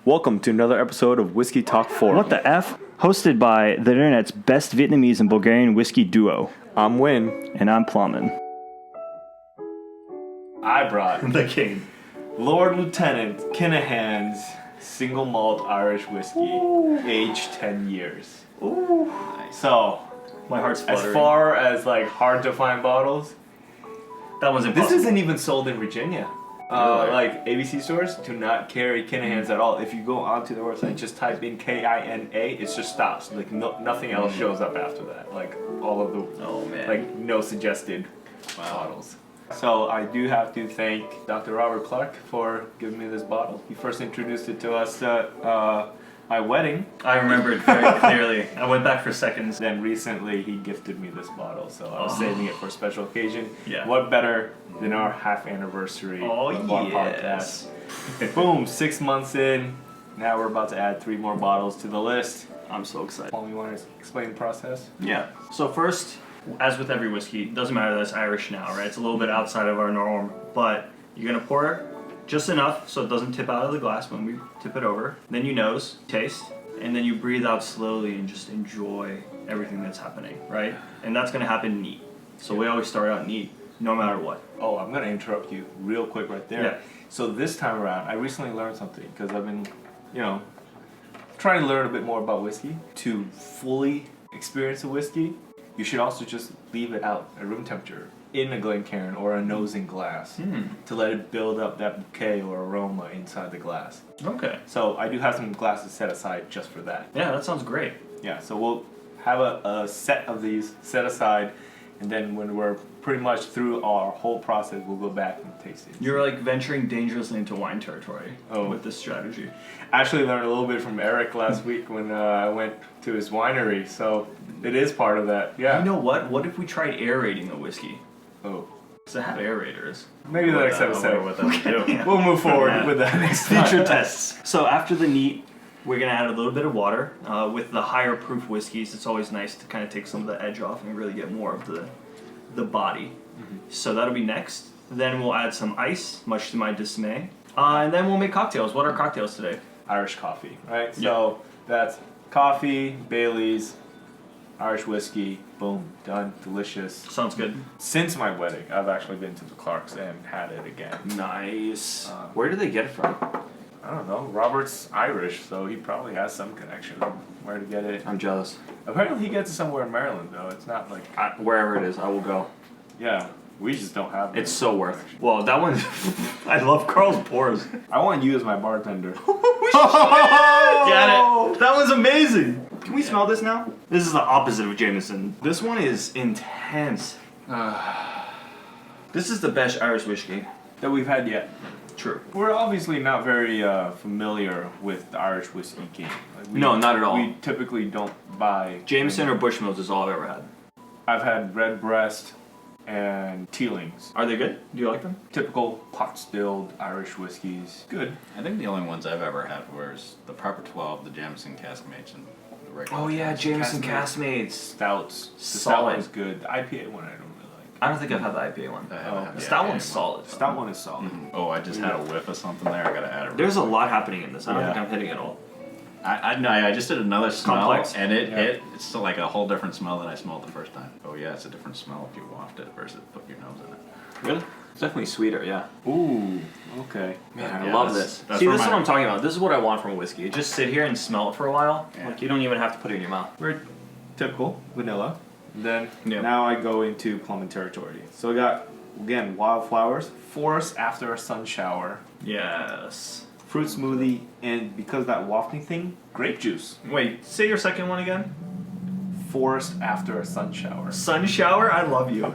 Welcome to another episode of Whiskey Talk 4. What the F? Hosted by the internet's best Vietnamese and Bulgarian whiskey duo. I'm Win. And I'm Plumman. I brought The king. Lord Lieutenant Kinahan's single malt Irish whiskey, aged 10 years. Ooh. So, My heart's fluttering. as far as like hard to find bottles, that one's impossible. this isn't even sold in Virginia. Really? Like ABC stores do not carry Kinahan's at all. If you go onto their website, just type in Kina, it just stops. Like nothing else shows up after that. Like all of the, like no suggested bottles. So I do have to thank Dr. Robert Clark for giving me this bottle. He first introduced it to us at my wedding. I remember it very clearly. I went back for seconds. Then recently he gifted me this bottle, so I was saving it for a special occasion. Yeah. What better than our half anniversary of our podcast? Boom, 6 months in. Now we're about to add 3 more bottles to the list. I'm so excited. Paul, you want to explain the process? Yeah. So first, as with every whiskey, it doesn't matter that it's Irish now, right? It's a little bit outside of our norm, but you're going to pour just enough so it doesn't tip out of the glass when we tip it over. Then you nose, taste, and then you breathe out slowly and just enjoy everything that's happening, right? And that's going to happen neat. So we always start out neat, no matter what. Oh, I'm going to interrupt you real quick right there. Yeah. So this time around, I recently learned something because I've been, trying to learn a bit more about whiskey. To fully experience a whiskey, you should also just leave it out at room temperature in a Glencairn or a nosing glass to let it build up that bouquet or aroma inside the glass. Okay. So I do have some glasses set aside just for that. Yeah, that sounds great. Yeah, so we'll have a set of these set aside, and then when we're pretty much through our whole process, we'll go back and taste it. You're like venturing dangerously into wine territory with this strategy. I actually learned a little bit from Eric last week when I went to his winery, so it is part of that. Yeah. You know what? What if we tried aerating the whiskey? Oh. Because I have aerators. Maybe the next episode. What that would do. Yeah. We'll move forward with that next time. Future tests. So after the neat, we're going to add a little bit of water. With the higher proof whiskeys, it's always nice to kind of take some of the edge off and really get more of the body. So that'll be next. Then we'll add some ice, much to my dismay. And then we'll make cocktails. What are cocktails today? Irish coffee, right? Yeah. So that's coffee, Bailey's, Irish whiskey, boom, done, delicious. Sounds good. Since my wedding, I've actually been to the Clarks and had it again. Nice. Where do they get it from? I don't know. Robert's Irish, so he probably has some connection where to get it. I'm jealous. Apparently he gets it somewhere in Maryland, though. It's not like... wherever it is, I will go. Yeah, we just don't have it. It's so worth it. Well, that one... I love Carl's pours. I want you as my bartender. Get it? That was amazing. Can we smell this now? This is the opposite of Jameson. This one is intense. This is the best Irish whiskey that we've had yet. True. We're obviously not very familiar with the Irish whiskey game. Like No, not at all. We typically don't buy... Jameson or Bushmills is all I've ever had. I've had Redbreast and Teelings. Are they good? Do you like them? Typical pot-stilled Irish whiskeys. Good. I think the only ones I've ever had was the Proper 12, the Jameson Caskmates, and the regular. Oh yeah, Jameson Caskmates. Stouts. The stout Solid. one's good. The IPA one I don't really like. I don't think I've had the IPA one. I haven't had The the stout IPA one's solid. The stout one is solid. Oh, I just had a whiff of something there. I gotta add it. There's a lot happening in this. I don't Yeah. think I'm hitting it all. I just did another smell, Complex. and it's still like a whole different smell than I smelled the first time. Oh yeah, it's a different smell if you waft it versus put your nose in it. Really? It's definitely sweeter, yeah. Ooh, okay. Man, I Yeah, love that's- this. that's See, where this is my- what I'm talking about. This is what I want from whiskey. You just sit here and smell it for a while. Yeah. Like, you don't even have to put it in your mouth. We're typical vanilla. Then Yeah. now I go into plum territory. So I got, again, wildflowers, forest after a sun shower, Yes. fruit smoothie, and because that wafting thing, grape juice. Wait, say your second one again. Forest after a sun shower. Sun shower? I love you.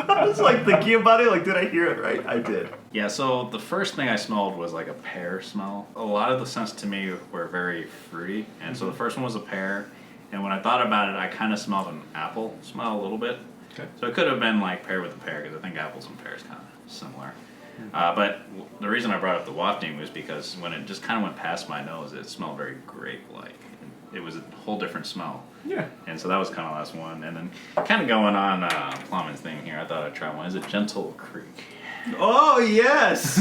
I was like thinking about it, like, did I hear it right? I did. Yeah, so the first thing I smelled was like a pear smell. A lot of the scents to me were very fruity, and so the first one was a pear, and when I thought about it, I kind of smelled an apple smell a little bit. Okay. So it could have been like pear with a pear, because I think apples and pears kind of similar. But the reason I brought up the wafting was because when it just kind of went past my nose, it smelled very grape-like. It was a whole different smell. Yeah. And so that was kind of the last one. And then kind of going on Plumman's thing here, I thought I'd try one. Is it Gentle Creek? Oh, yes!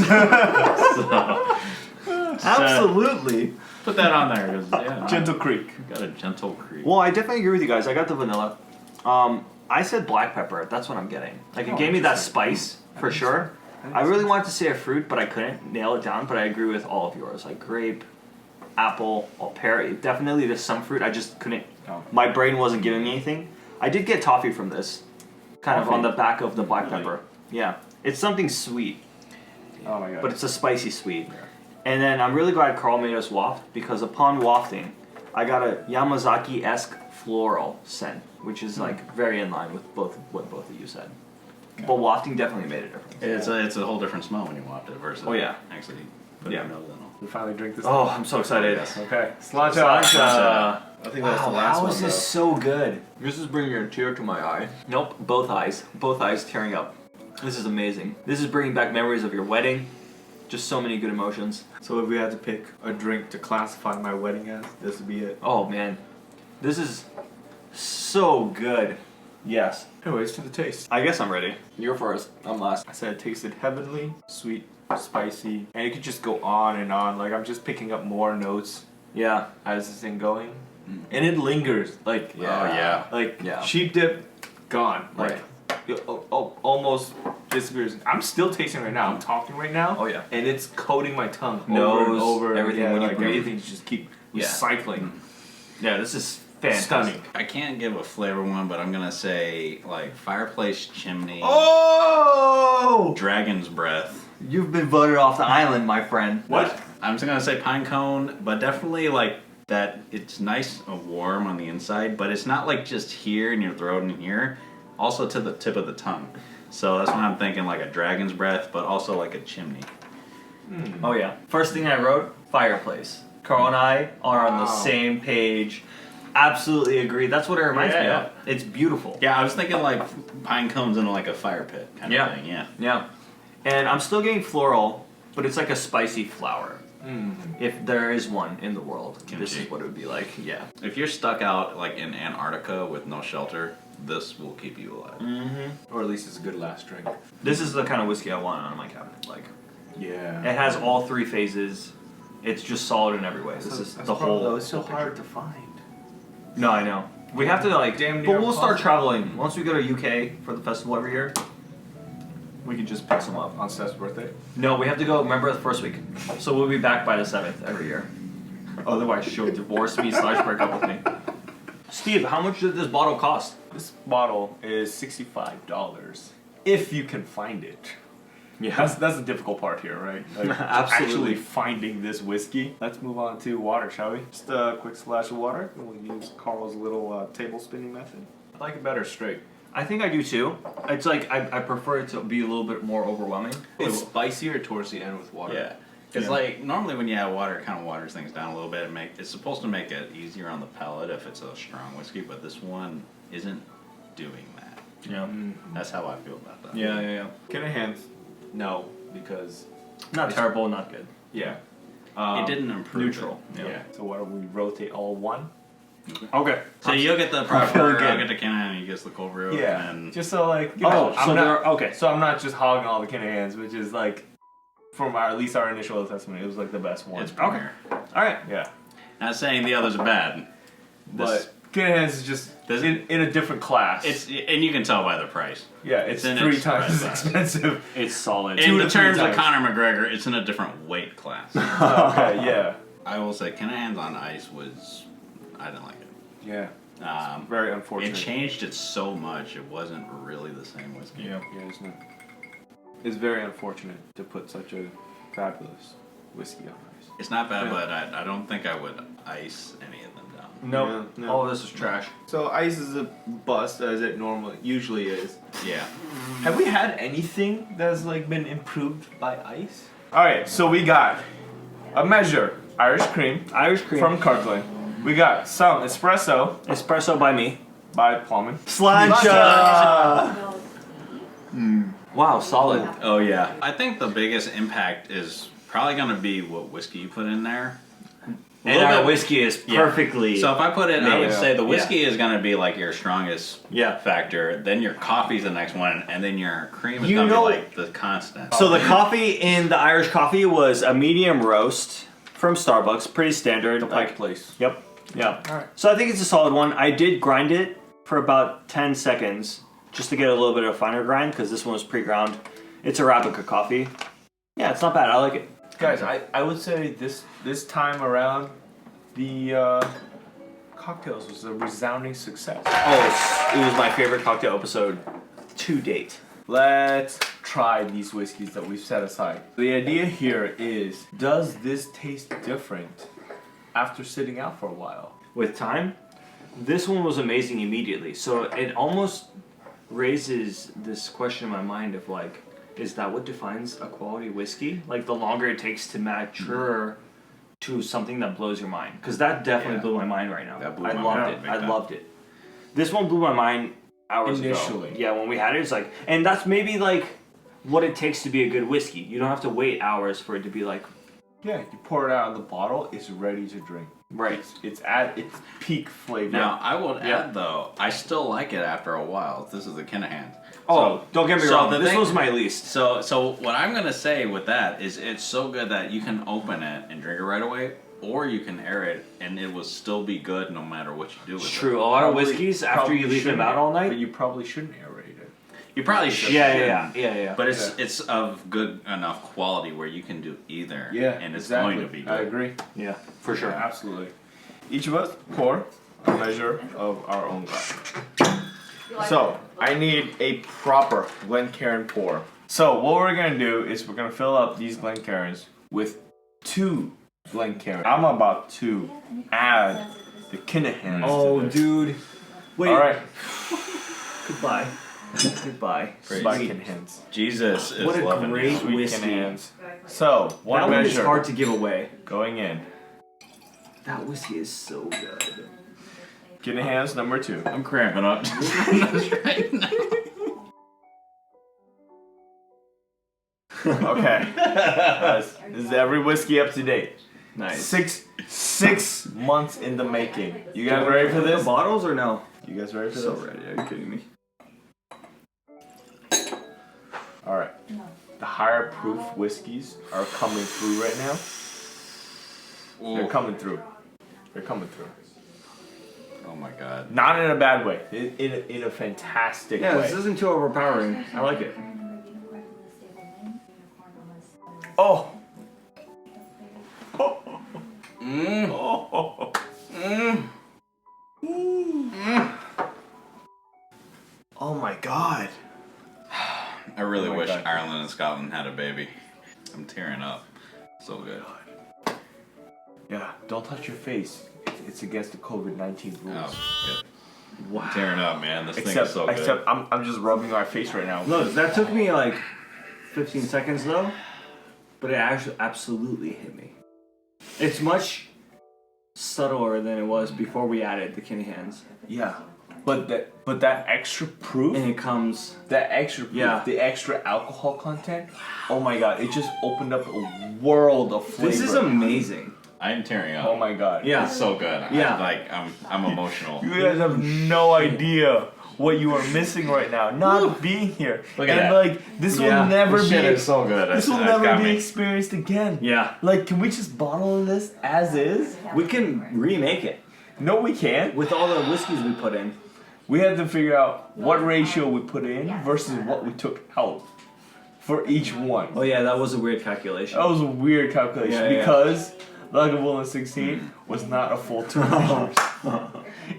So Absolutely. Put that on there. 'Cause, yeah, Gentle Creek. got a gentle creek. Well, I definitely agree with you guys. I got the vanilla. I said black pepper. That's what I'm getting. Like, it gave me that spice for sure. I really wanted to say a fruit, but I couldn't nail it down. But I agree with all of yours. Like grape, apple, or pear. Definitely there's some fruit. I just couldn't. Oh. My brain wasn't giving me anything. I did get toffee from this, kind of on the back of the black pepper. Yeah, it's something sweet, Oh my god. but it's a spicy sweet. And then I'm really glad Carl made us waft because upon wafting, I got a Yamazaki-esque floral scent, which is like very in line with what both of you said. But wafting definitely made a difference. It's a whole different smell when you waft it versus actually putting your nose in it. We finally drink this. Oh, I'm so excited. Okay. Sláinte. Sláinte. I think that's the Wow, last how one. is this so good? This is bringing a tear to my eye. Nope, both eyes tearing up. This is amazing. This is bringing back memories of your wedding. Just so many good emotions. So if we had to pick a drink to classify my wedding as, this would be it. Oh man, this is so good. Yes. Anyways, to the taste. I guess I'm ready. You're first. I'm last. I said it tasted heavenly, sweet, spicy, and it could just go on and on. Like I'm just picking up more notes Yeah. as this thing going, and it lingers. Like Yeah. sheep dip, gone. Like Right. almost disappears. I'm still tasting right now. I'm talking right now. Oh, yeah. And it's coating my tongue Nose, over and over. everything Yeah, when you like breathe. everything just keep Yeah. recycling. Yeah, this is fantastic. Stunning. I can't give a flavor one, but I'm gonna say like fireplace chimney, Oh! dragon's breath. You've been voted off the island, my friend. What? I'm just gonna say pine cone, but definitely like that. It's nice and warm on the inside, but it's not like just here in your throat and here, also to the tip of the tongue. So that's why I'm thinking like a dragon's breath, but also like a chimney. Oh yeah. First thing I wrote, fireplace. Carl and I are on the Wow. same page. Absolutely agree. That's what it reminds me Yeah. of. It's beautiful. Yeah, I was thinking like pine cones in like a fire pit kind Yeah. of thing. Yeah. Yeah. And I'm still getting floral, but it's like a spicy flower. If there is one in the world, this Kimchi. is what it would be like. Yeah. If you're stuck out like in Antarctica with no shelter, this will keep you alive. Or at least it's a good last drink. This is the kind of whiskey I want on my cabinet. Like, Yeah. it has all three phases. It's just solid in every way. This is the whole. It's so hard to find. No, I know. We have to like. Damn near but we'll start impossible. traveling once we go to UK for the festival every year. We can just pick some up on Steph's birthday. No, we have to go. Remember the first week, so we'll be back by the 7th every year. Otherwise, she'll divorce me / break up with me. Steve, how much did this bottle cost? This bottle is $65 if you can find it. Yeah. That's the difficult part here, right? Like, Absolutely. Actually finding this whiskey. Let's move on to water, shall we? Just a quick splash of water. We'll use Carl's little table spinning method. I like it better straight. I think I do too. It's like I prefer it to be a little bit more overwhelming. It's spicier towards the end with water. Yeah. Because Yeah. like normally when you add water, it kind of waters things down a little bit. It's supposed to make it easier on the palate if it's a strong whiskey, but this one isn't doing that. Yeah. That's how I feel about that. Yeah. Kinahan, no, because Not terrible, not good. yeah. It didn't improve. Neutral. Yeah. So why don't we rotate all one? Okay. So you'll get the feeling proper. good. I'll get the Kinahan, and you get the cold brew. Yeah. And Just so like Oh, so I'm there not are, okay. so I'm not just hogging all the Kinahans, which is like from our at least our initial assessment, it was like the best one. it's premier. All right. Yeah. Not saying the others are bad. This, But Kinahans is just Does in a different class. it's and you can tell by the price. yeah, it's in 3 its times as price. expensive. It's solid. In to the 3 terms of times. Conor McGregor, it's in a different weight class. Okay, yeah. I will say Kinahan's on ice was. I didn't like it. Yeah. It Very unfortunate. changed it so much, it wasn't really the same whiskey. Yeah. Yeah, it's very unfortunate to put such a fabulous whiskey on ice. It's not bad, Yeah. but I don't think I would ice any of them down. Nope. Yeah, no. All of this is trash. So ice is a bust as it usually is. Yeah. Have we had anything that's like been improved by ice? All right, so we got a measure Irish cream Irish cream. from Kirkland. We got some espresso Espresso by me. by Plowman. Sláinte! Wow, solid. Oh yeah. I think the biggest impact is probably gonna be what whiskey you put in there. A And little our bit- whiskey is Yeah. perfectly. So if I put it, I would Yeah. say the whiskey is gonna be like your strongest Yeah. factor. Then your coffee's the next one, and then your cream is You gonna know- be like the constant. So the coffee in the Irish coffee was a medium roast, from Starbucks, pretty standard. The Pike Place. Yep. Yeah. All right. So I think it's a solid one. I did grind it for about 10 seconds just to get a little bit of a finer grind because this one was pre-ground. It's Arabica coffee. Yeah, it's not bad. I like it. Guys, I would say this time around, the cocktails was a resounding success. Oh, it was my favorite cocktail episode to date. Let's try these whiskeys that we've set aside. The idea here is, does this taste different after sitting out for a while? With time, this one was amazing immediately. So it almost raises this question in my mind of like, is that what defines a quality whiskey? Like the longer it takes to mature to something that blows your mind. Because that definitely blew my mind right now. That blew I my loved mind it. big I time. loved it. This one blew my mind hours Initially. ago. Yeah, when we had it, it's like, and that's maybe like what it takes to be a good whiskey. You don't have to wait hours for it to be like, Yeah, you pour it out of the bottle, it's ready to drink. right. It's at its peak flavor. Now, I will add though, I still like it after a while. This is the Kinahan. Oh, don't get me so wrong. the This thing- was my least. So what I'm gonna say with that is it's so good that you can open it and drink it right away, or you can air it and it will still be good no matter what you do with It's it. true. A lot of Probably- whiskeys, after probably you leave them shouldn't, out all But night. you probably shouldn't aerate it. You probably should. Yeah. But it's of good enough quality where you can do either. Yeah, and it's exactly. going to be good. I agree. Yeah, for sure. Yeah, absolutely. Each of us pour a measure of our own glass. So, I need a proper Glencairn pour. So, what we're gonna do is we're gonna fill up these Glencairns with 2 Glencairn. I'm about to add the Kinahans Oh, to this. dude. Wait. Alright, Goodbye. Goodbye. by Sweet. Kinahans. Jesus is What a loving great you. Sweet whiskey. Kinahans. So, That one one is measure hard to give away. going in. That whiskey is so good. Kinahans number 2. I'm cramping up. right now. Okay. Guys, this is every whiskey up to date. Nice. Six months in the making. You guys ready for this? bottles or no? You guys ready for So this? ready. Are you kidding me? All right. The higher proof whiskeys are coming through right now. They're Ooh. coming through. They're coming through. Oh my god. Not in a bad way. In a fantastic Yeah, way. this isn't too overpowering. I like it. Oh. Mm. Oh. Oh my god. I really Oh my wish God. Ireland and Scotland had a baby. I'm tearing up. So good. Yeah, don't touch your face. It's against the COVID-19 rules. Oh, good. Wow. Tearing up, man. This thing Except, is so good. except I'm just rubbing my face right now. Look, that took me like 15 seconds though, but it actually absolutely hit me. It's much subtler than it was before we added the Kinahans. Yeah, but that extra proof, And it comes, that extra proof, Yeah. the extra alcohol content. Oh my god, it just opened up a world of flavor. this is amazing. I am tearing up. Oh my god. Yeah. It's so good. Yeah. I'm emotional. You guys have no idea what you are missing right now. Not being here. Look at and that. like this Yeah. will never This be. shit is so good. This will That's never got be me. experienced again. Yeah. Like, can we just bottle this as is? We can remake it No, we can't. with all the whiskeys we put in. We had to figure out what ratio we put in versus what we took out for each one. Oh yeah, that was a weird calculation. That was a weird calculation Yeah, yeah. because Lagavulin 16 was not a full 2 measures.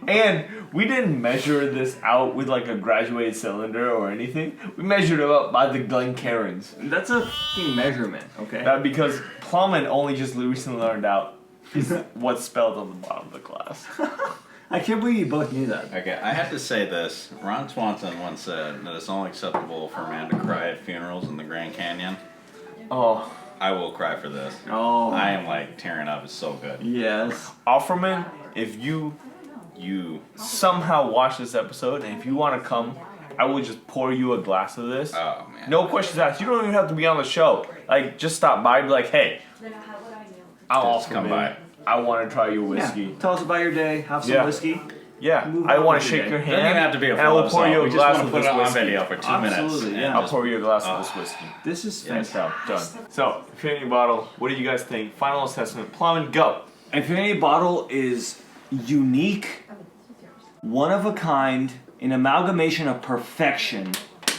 And we didn't measure this out with like a graduated cylinder or anything. We measured it out by the Glencairns. That's a fucking measurement, okay? That because Plumman only just recently learned out is what's spelled on the bottom of the glass. I can't believe you both knew that. Okay, I have to say this. Ron Swanson once said that it's only acceptable for a man to cry at funerals in the Grand Canyon. Oh, I will cry for this. Oh. I am like tearing up. It's so good. Yes. Offerman, if you You. somehow watch this episode and if you want to come, I will just pour you a glass of this. Oh man. No questions asked. You don't even have to be on the show. Like, just stop by and be like, hey, I'm Just come Offerman. by. I want to try your whiskey. Yeah. Tell us about your day. Have some Yeah. whiskey. Yeah, Move I on want with to your shake day. your It hand. doesn't even have to be a and I will full pour you assault. a We just glass want of to put this it on whiskey. video for 2 minutes. Absolutely, and yeah. I'll just- pour you a glass of this whiskey. This is Yes. fantastic. Done. So, Infinity Bottle, what do you guys think? Final assessment. Plowman, go. Infinity Bottle is unique, one of a kind, an amalgamation of perfection.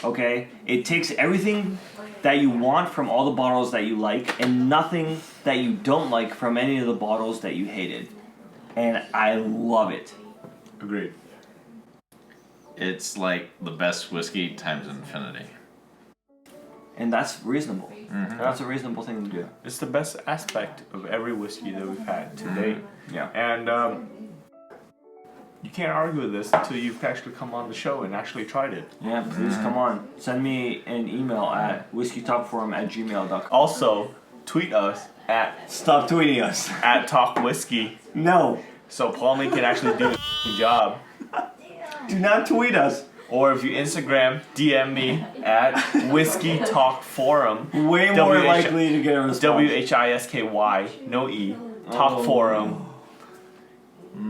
Okay? It takes everything that you want from all the bottles that you like and nothing that you don't like from any of the bottles that you hated. And I love it. Agreed. It's like the best whiskey times infinity. And that's reasonable. That's a reasonable thing to do. It's the best aspect of every whiskey that we've had to date. Yeah. And you can't argue with this until you've actually come on the show and actually tried it. Yeah, please come on. Send me an email at whiskeytalkforum@gmail.com. Also, tweet us at Stop tweeting us. Talk Whiskey No. so Plowman can actually do his job. Do not tweet us. Or if you Instagram, DM me at Whiskey Talk Forum. Way more WH likely to get a response. WHISKY, no E, Talk Forum.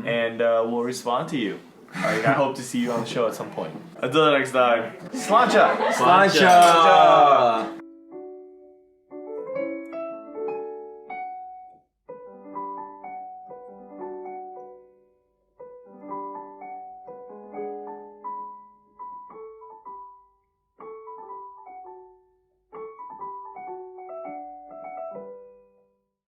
And we'll respond to you. Alright, I hope to see you on the show at some point. Until the next time, Slancha! Slancha!